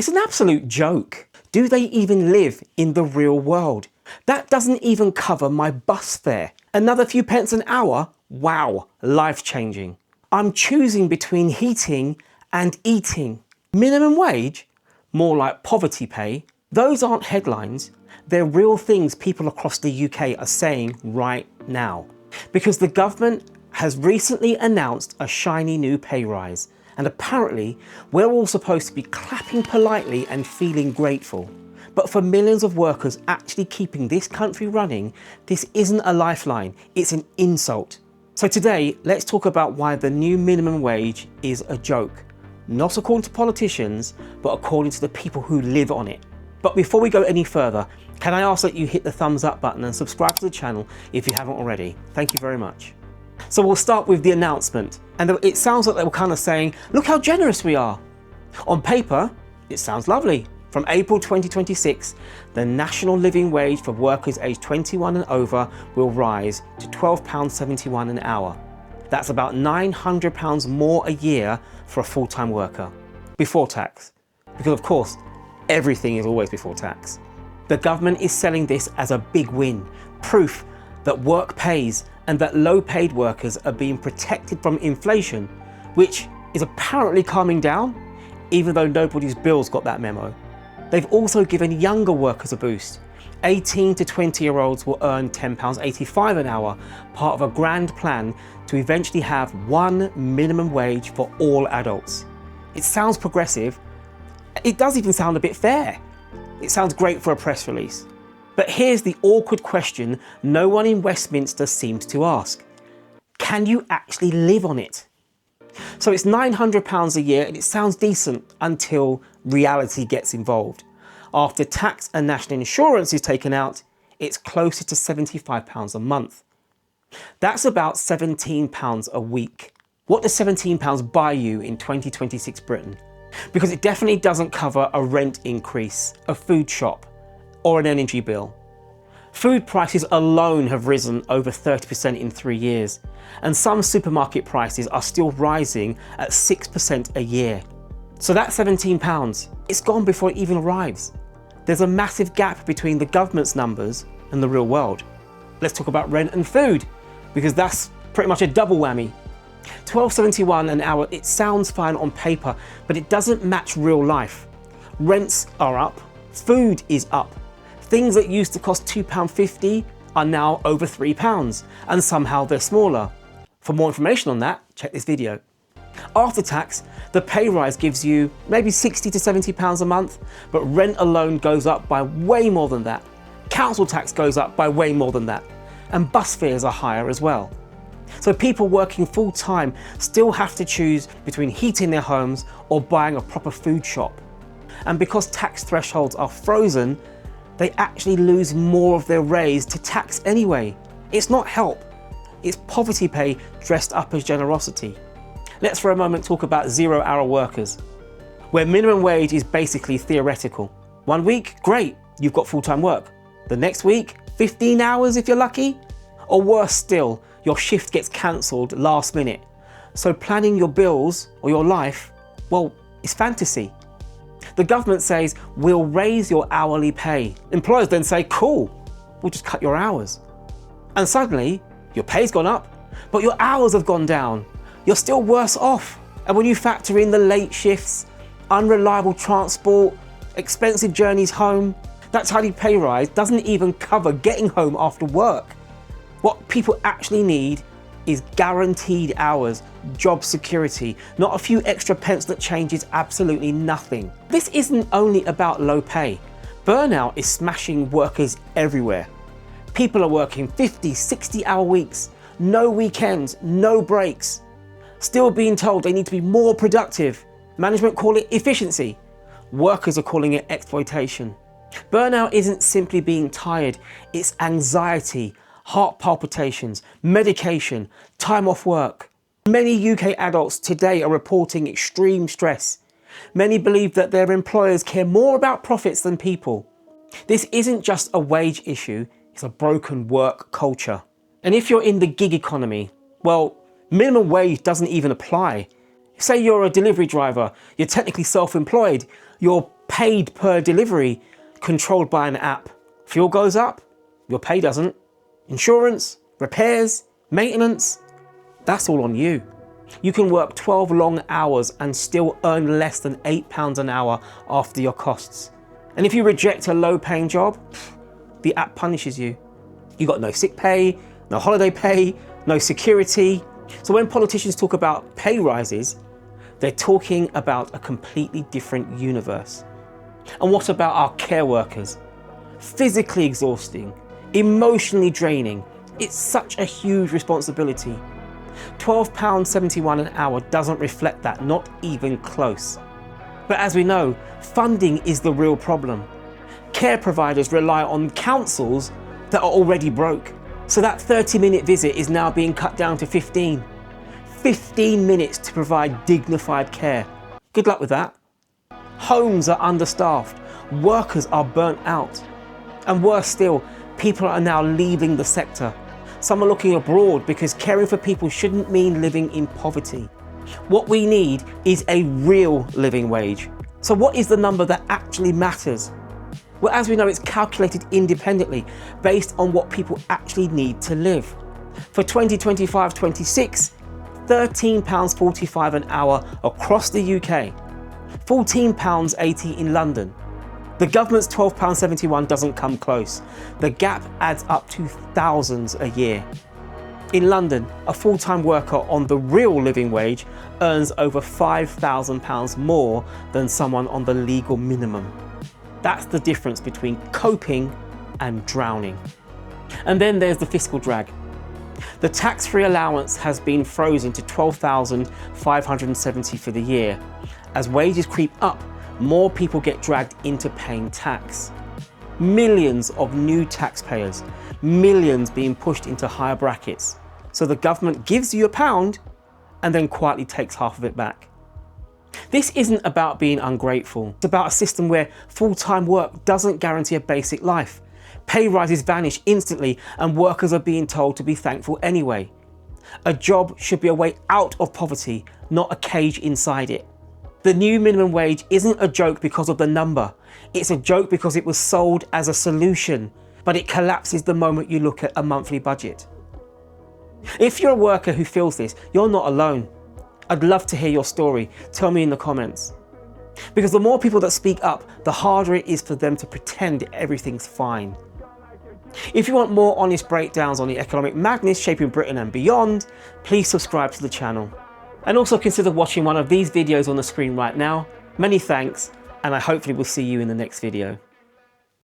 It's an absolute joke. Do they even live in the real world? That doesn't even cover my bus fare. Another few pence an hour? Wow, life-changing. I'm choosing between heating and eating. Minimum wage? More like poverty pay. Those aren't headlines. They're real things people across the UK are saying right now. Because the government has recently announced a shiny new pay rise. And apparently, we're all supposed to be clapping politely and feeling grateful. But for millions of workers actually keeping this country running, this isn't a lifeline, it's an insult. So today, let's talk about why the new minimum wage is a joke. Not according to politicians, but according to the people who live on it. But before we go any further, can I ask that you hit the thumbs up button and subscribe to the channel if you haven't already? Thank you very much. So we'll start with the announcement. And it sounds like they were kind of saying, look how generous we are. On paper, it sounds lovely. From April 2026, the national living wage for workers aged 21 and over will rise to £12.71 an hour. That's about £900 more a year for a full-time worker, before tax. Because of course, everything is always before tax. The government is selling this as a big win, proof that work pays and that low-paid workers are being protected from inflation, which is apparently calming down, even though nobody's bills got that memo. They've also given younger workers a boost. 18 to 20-year-olds will earn £10.85 an hour, part of a grand plan to eventually have one minimum wage for all adults. It sounds progressive. It does even sound a bit fair. It sounds great for a press release. But here's the awkward question no one in Westminster seems to ask. Can you actually live on it? So it's £900 a year and it sounds decent until reality gets involved. After tax and national insurance is taken out, it's closer to £75 a month. That's about £17 a week. What does £17 buy you in 2026 Britain? Because it definitely doesn't cover a rent increase, a food shop, or an energy bill. Food prices alone have risen over 30% in 3 years, and some supermarket prices are still rising at 6% a year. So that £17, it's gone before it even arrives. There's a massive gap between the government's numbers and the real world. Let's talk about rent and food, because that's pretty much a double whammy. £12.71 an hour, it sounds fine on paper, but it doesn't match real life. Rents are up, food is up. Things that used to cost £2.50 are now over £3, and somehow they're smaller. For more information on that, check this video. After tax, the pay rise gives you maybe £60 to £70 a month, but rent alone goes up by way more than that. Council tax goes up by way more than that, and bus fares are higher as well. So people working full-time still have to choose between heating their homes or buying a proper food shop. And because tax thresholds are frozen, they actually lose more of their raise to tax anyway. It's not help, it's poverty pay dressed up as generosity. Let's for a moment talk about zero-hour workers, where minimum wage is basically theoretical. 1 week, great, you've got full-time work. The next week, 15 hours if you're lucky. Or worse still, your shift gets cancelled last minute. So planning your bills or your life, well, it's fantasy. The government says, we'll raise your hourly pay. Employers then say, cool, we'll just cut your hours. And suddenly, your pay's gone up, but your hours have gone down. You're still worse off. And when you factor in the late shifts, unreliable transport, expensive journeys home, that tiny pay rise doesn't even cover getting home after work. What people actually need is guaranteed hours, job security, not a few extra pence that changes absolutely nothing. This isn't only about low pay. Burnout is smashing workers everywhere. People are working 50, 60-hour weeks, no weekends, no breaks. Still being told they need to be more productive. Management call it efficiency. Workers are calling it exploitation. Burnout isn't simply being tired, it's anxiety, heart palpitations, medication, time off work. Many UK adults today are reporting extreme stress. Many believe that their employers care more about profits than people. This isn't just a wage issue, it's a broken work culture. And if you're in the gig economy, well, minimum wage doesn't even apply. Say you're a delivery driver, you're technically self-employed, you're paid per delivery, controlled by an app. Fuel goes up, your pay doesn't. Insurance, repairs, maintenance, that's all on you. You can work 12 long hours and still earn less than £8 an hour after your costs. And if you reject a low-paying job, the app punishes you. You got no sick pay, no holiday pay, no security. So when politicians talk about pay rises, they're talking about a completely different universe. And what about our care workers? Physically exhausting, emotionally draining. It's such a huge responsibility. £12.71 an hour doesn't reflect that, not even close. But as we know, funding is the real problem. Care providers rely on councils that are already broke. So that 30-minute visit is now being cut down to 15. 15 minutes to provide dignified care. Good luck with that. Homes are understaffed. Workers are burnt out. And worse still, people are now leaving the sector. Some are looking abroad because caring for people shouldn't mean living in poverty. What we need is a real living wage. So what is the number that actually matters? Well, as we know, it's calculated independently based on what people actually need to live. For 2025-26, £13.45 an hour across the UK, £14.80 in London. The government's £12.71 doesn't come close. The gap adds up to thousands a year. In London, a full-time worker on the real living wage earns over £5,000 more than someone on the legal minimum. That's the difference between coping and drowning. And then there's the fiscal drag. The tax-free allowance has been frozen to £12,570 for the year. As wages creep up, more people get dragged into paying tax. Millions of new taxpayers, millions being pushed into higher brackets. So the government gives you £1 and then quietly takes half of it back. This isn't about being ungrateful. It's about a system where full-time work doesn't guarantee a basic life. Pay rises vanish instantly and workers are being told to be thankful anyway. A job should be a way out of poverty, not a cage inside it. The new minimum wage isn't a joke because of the number. It's a joke because it was sold as a solution, but it collapses the moment you look at a monthly budget. If you're a worker who feels this, you're not alone. I'd love to hear your story. Tell me in the comments. Because the more people that speak up, the harder it is for them to pretend everything's fine. If you want more honest breakdowns on the economic madness shaping Britain and beyond, please subscribe to the channel. And also consider watching one of these videos on the screen right now. Many thanks, and I hopefully will see you in the next video.